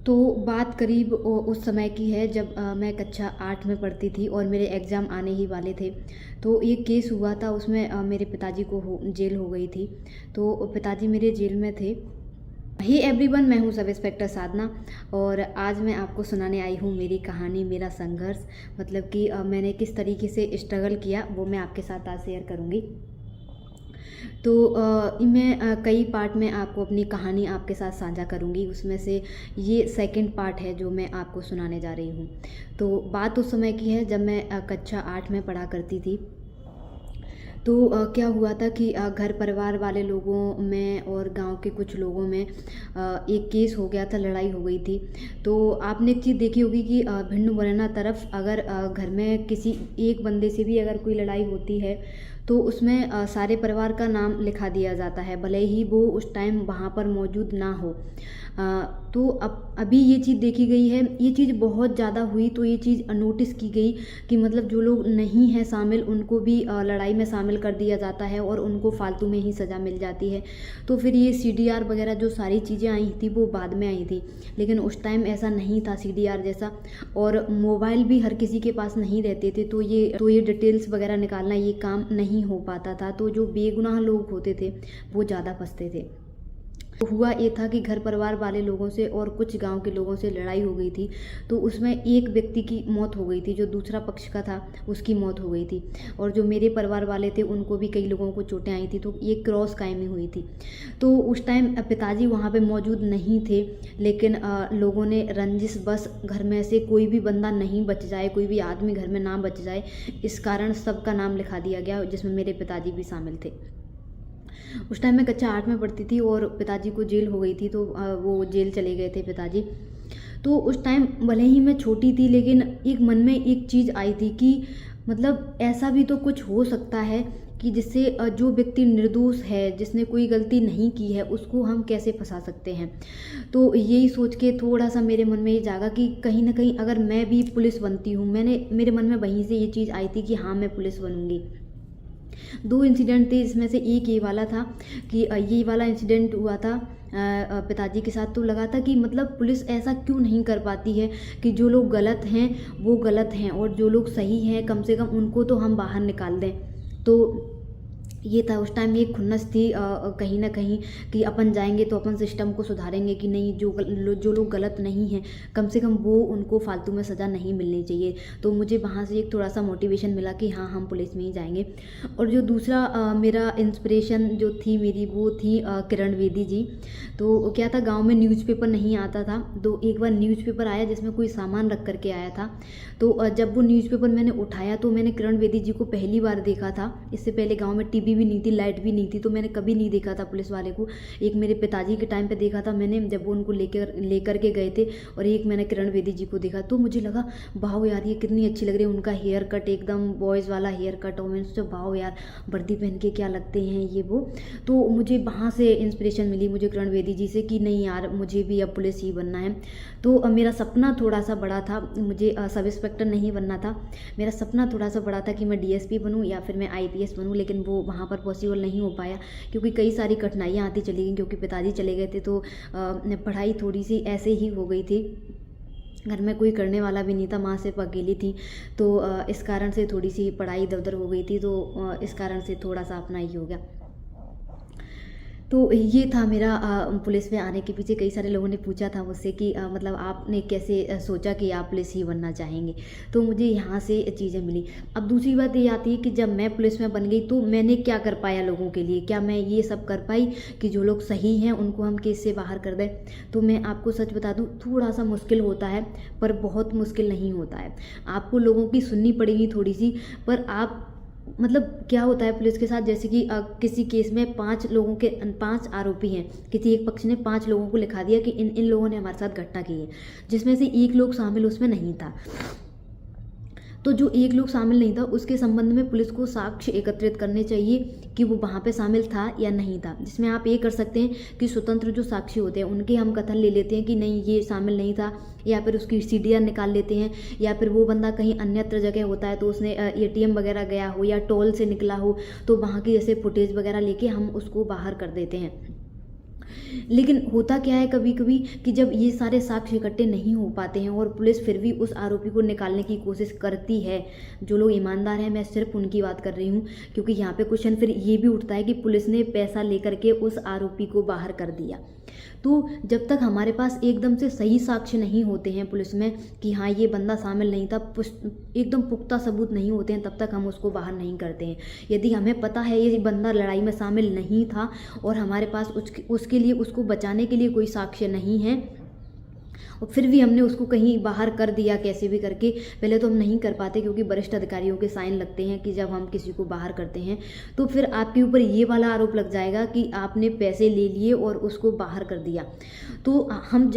तो बात करीब उस समय की है जब मैं कक्षा 8 में पढ़ती थी और मेरे एग्ज़ाम आने ही वाले थे। तो एक केस हुआ था, उसमें मेरे पिताजी को जेल हो गई थी। तो पिताजी मेरे जेल में थे। हे एवरीवन, मैं हूँ सब इंस्पेक्टर साधना और आज मैं आपको सुनाने आई हूँ मेरी कहानी, मेरा संघर्ष। मतलब कि मैंने किस तरीके से स्ट्रगल किया वो मैं आपके साथ आज शेयर करूँगी। तो मैं कई पार्ट में आपको अपनी कहानी आपके साथ साझा करूंगी। उसमें से ये सेकंड पार्ट है जो मैं आपको सुनाने जा रही हूँ। तो बात उस समय की है जब मैं कक्षा 8 में पढ़ा करती थी। तो क्या हुआ था कि घर परिवार वाले लोगों में और गांव के कुछ लोगों में एक केस हो गया था, लड़ाई हो गई थी। तो आपने एक चीज़ देखी होगी कि भिंड मुरैना तरफ अगर घर में किसी एक बंदे से भी अगर कोई लड़ाई होती है तो उसमें सारे परिवार का नाम लिखा दिया जाता है, भले ही वो उस टाइम वहाँ पर मौजूद ना हो। तो अब अभी ये चीज़ देखी गई है, ये चीज़ बहुत ज़्यादा हुई तो ये चीज़ नोटिस की गई कि मतलब जो लोग नहीं हैं शामिल उनको भी लड़ाई में शामिल कर दिया जाता है और उनको फालतू में ही सज़ा मिल जाती है। तो फिर ये CDR वगैरह जो सारी चीज़ें आई थी वो बाद में आई थी, लेकिन उस टाइम ऐसा नहीं था CDR जैसा, और मोबाइल भी हर किसी के पास नहीं रहते थे। तो ये डिटेल्स वगैरह निकालना ये काम नहीं हो पाता था। तो जो बेगुनाह लोग होते थे वो ज़्यादा फंसते थे। तो हुआ ये था कि घर परिवार वाले लोगों से और कुछ गांव के लोगों से लड़ाई हो गई थी। तो उसमें एक व्यक्ति की मौत हो गई थी, जो दूसरा पक्ष का था उसकी मौत हो गई थी, और जो मेरे परिवार वाले थे उनको भी कई लोगों को चोटें आई थी। तो ये क्रॉस कायमी हुई थी। तो उस टाइम पिताजी वहाँ पे मौजूद नहीं थे, लेकिन लोगों ने रंजिश बस घर में से कोई भी बंदा नहीं बच जाए, कोई भी आदमी घर में ना बच जाए, इस कारण सबका नाम लिखा दिया गया, जिसमें मेरे पिताजी भी शामिल थे। उस टाइम मैं कक्षा 8 में पढ़ती थी और पिताजी को जेल हो गई थी। तो वो जेल चले गए थे पिताजी। तो उस टाइम भले ही मैं छोटी थी, लेकिन एक मन में एक चीज़ आई थी कि मतलब ऐसा भी तो कुछ हो सकता है कि जिससे जो व्यक्ति निर्दोष है, जिसने कोई गलती नहीं की है, उसको हम कैसे फंसा सकते हैं। तो यही सोच के थोड़ा सा मेरे मन में ये जागा कि कहीं ना कहीं अगर मैं भी पुलिस बनती हूँ, मेरे मन में वहीं से ये चीज़ आई थी कि हाँ मैं पुलिस बनूंगी। 2 इंसिडेंट थे, इसमें से एक ये वाला था कि ये वाला इंसिडेंट हुआ था पिताजी के साथ। तो लगा था कि मतलब पुलिस ऐसा क्यों नहीं कर पाती है कि जो लोग गलत हैं वो गलत हैं और जो लोग सही हैं कम से कम उनको तो हम बाहर निकाल दें। तो ये था उस टाइम, ये खुन्नस थी कहीं ना कहीं कि अपन जाएंगे तो अपन सिस्टम को सुधारेंगे कि नहीं, जो लोग गलत नहीं हैं कम से कम वो उनको फालतू में सज़ा नहीं मिलनी चाहिए। तो मुझे वहाँ से एक थोड़ा सा मोटिवेशन मिला कि हाँ हम पुलिस में ही जाएंगे। और जो दूसरा मेरा इंस्पिरेशन जो थी मेरी, वो थी किरण बेदी जी। तो क्या था, गांव में न्यूज़पेपर नहीं आता था। तो एक बार न्यूज़पेपर आया जिसमें कोई सामान रख करके आया था। तो जब वो न्यूज़पेपर मैंने उठाया तो मैंने किरण बेदी जी को पहली बार देखा था। इससे पहले गांव में टीवी भी नहीं थी, लाइट भी नहीं थी, तो मैंने कभी नहीं देखा था पुलिस वाले को। एक मेरे पिताजी के टाइम पे देखा था मैंने, जब वो उनको लेकर के गए थे, और एक मैंने किरण बेदी जी को देखा। तो मुझे लगा वाह यार ये कितनी अच्छी लग रही है, उनका हेयर कट एकदम बॉयज़ वाला हेयर कट, और मैंने सोचा वाह यार वर्दी पहन के क्या लगते हैं ये वो। तो मुझे वहाँ से इंस्पिरेशन मिली मुझे किरण बेदी जी से कि नहीं यार मुझे भी अब पुलिस ही बनना है। तो मेरा सपना थोड़ा सा बड़ा था, मुझे सब इंस्पेक्टर नहीं बनना था। मेरा सपना थोड़ा सा बड़ा था कि मैं DSP बनूं या फिर मैं IPS बनूं, लेकिन वो वहाँ पर पॉसिबल नहीं हो पाया क्योंकि कई सारी कठिनाइयाँ आती चली गई, क्योंकि पिताजी चले गए थे। तो पढ़ाई थोड़ी सी ऐसे ही हो गई थी, घर में कोई करने वाला भी नहीं था, माँ सिर्फ अकेली थी। तो इस कारण से थोड़ी सी पढ़ाई इधर उधर हो गई थी। तो इस कारण से थोड़ा सा अपना ही हो गया। तो ये था मेरा पुलिस में आने के पीछे। कई सारे लोगों ने पूछा था मुझसे कि मतलब आपने कैसे सोचा कि आप पुलिस ही बनना चाहेंगे। तो मुझे यहाँ से चीज़ें मिली। अब दूसरी बात ये आती है कि जब मैं पुलिस में बन गई तो मैंने क्या कर पाया लोगों के लिए, क्या मैं ये सब कर पाई कि जो लोग सही हैं उनको हम केस से बाहर कर दें। तो मैं आपको सच बता दूँ, थोड़ा सा मुश्किल होता है पर बहुत मुश्किल नहीं होता है। आपको लोगों की सुननी पड़ेगी थोड़ी सी, पर आप मतलब क्या होता है पुलिस के साथ, जैसे कि किसी केस में 5 आरोपी हैं, किसी एक पक्ष ने 5 लोगों को लिखा दिया कि इन लोगों ने हमारे साथ घटना की है, जिसमें से एक लोग शामिल उसमें नहीं था। तो जो एक लोग शामिल नहीं था उसके संबंध में पुलिस को साक्ष्य एकत्रित करने चाहिए कि वो वहाँ पे शामिल था या नहीं था। जिसमें आप ये कर सकते हैं कि स्वतंत्र जो साक्षी होते हैं उनके हम कथन ले लेते हैं कि नहीं ये शामिल नहीं था, या फिर उसकी CDR निकाल लेते हैं, या फिर वो बंदा कहीं अन्यत्र जगह होता है तो उसने ATM वगैरह गया हो या टोल से निकला हो तो वहाँ की जैसे फुटेज वगैरह लेके हम उसको बाहर कर देते हैं। लेकिन होता क्या है कभी कभी कि जब ये सारे साक्ष्य इकट्ठे नहीं हो पाते हैं और पुलिस फिर भी उस आरोपी को निकालने की कोशिश करती है, जो लोग ईमानदार हैं, मैं सिर्फ उनकी बात कर रही हूँ, क्योंकि यहाँ पे क्वेश्चन फिर ये भी उठता है कि पुलिस ने पैसा लेकर के उस आरोपी को बाहर कर दिया। तो जब तक हमारे पास एकदम से सही साक्ष्य नहीं होते हैं पुलिस में कि हाँ ये बंदा शामिल नहीं था, एकदम पुख्ता सबूत नहीं होते हैं, तब तक हम उसको बाहर नहीं करते हैं। यदि हमें पता है ये बंदा लड़ाई में शामिल नहीं था और हमारे पास उसके लिए, उसको बचाने के लिए कोई साक्ष्य नहीं है, और फिर भी हमने उसको कहीं बाहर कर दिया कैसे भी करके, पहले तो हम नहीं कर पाते क्योंकि वरिष्ठ अधिकारियों के साइन लगते हैं कि जब हम किसी को बाहर करते हैं तो फिर आपके ऊपर ये वाला आरोप लग जाएगा कि आपने पैसे ले लिए और उसको बाहर कर दिया। तो हम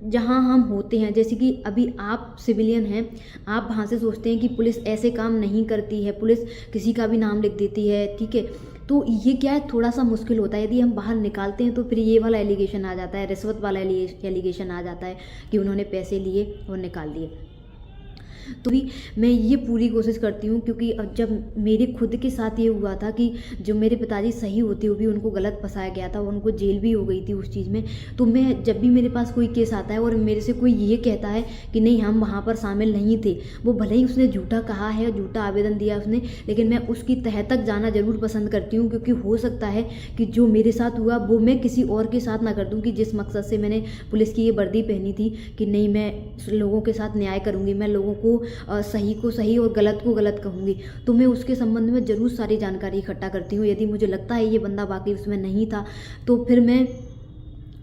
जहाँ हम होते हैं, जैसे कि अभी आप सिविलियन हैं, आप वहाँ से सोचते हैं कि पुलिस ऐसे काम नहीं करती है, पुलिस किसी का भी नाम लिख देती है, ठीक है, तो ये क्या है, थोड़ा सा मुश्किल होता है। यदि हम बाहर निकालते हैं तो फिर ये वाला एलिगेशन आ जाता है, रिश्वत वाला एलिगेशन आ जाता है कि उन्होंने पैसे लिए और निकाल दिए। तो भी मैं ये पूरी कोशिश करती हूँ, क्योंकि अब जब मेरे खुद के साथ ये हुआ था कि जो मेरे पिताजी सही होते हुए भी उनको गलत फंसाया गया था, उनको जेल भी हो गई थी उस चीज़ में। तो मैं जब भी मेरे पास कोई केस आता है और मेरे से कोई ये कहता है कि नहीं हम वहाँ पर शामिल नहीं थे, वो भले ही उसने झूठा कहा है, झूठा आवेदन दिया उसने, लेकिन मैं उसकी तह तक जाना जरूर पसंद करती हूँ, क्योंकि हो सकता है कि जो मेरे साथ हुआ वो मैं किसी और के साथ ना कर दूँ, कि जिस मकसद से मैंने पुलिस की ये वर्दी पहनी थी कि नहीं मैं लोगों के साथ न्याय करूँगी, मैं लोगों को सही को सही और गलत को गलत कहूँगी, तो मैं उसके संबंध में ज़रूर सारी जानकारी इकट्ठा करती हूँ। यदि मुझे लगता है ये बंदा वाकई उसमें नहीं था, तो फिर मैं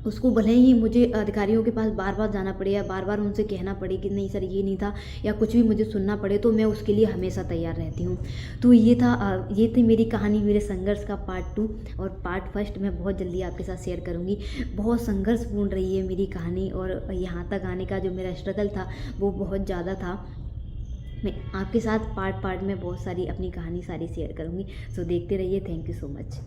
उसको, भले ही मुझे अधिकारियों के पास बार बार जाना पड़े या बार बार उनसे कहना पड़े कि नहीं सर ये नहीं था, या कुछ भी मुझे सुनना पड़े, तो मैं उसके लिए हमेशा तैयार रहती हूँ। तो ये थी मेरी कहानी, मेरे संघर्ष का पार्ट 2, और पार्ट 1 मैं बहुत जल्दी आपके साथ शेयर करूँगी। बहुत संघर्षपूर्ण रही है मेरी कहानी, और यहाँ तक आने का जो मेरा स्ट्रगल था वो बहुत ज़्यादा था। मैं आपके साथ पार्ट में बहुत सारी अपनी कहानी सारी शेयर करूँगी। सो देखते रहिए। Thank you so much.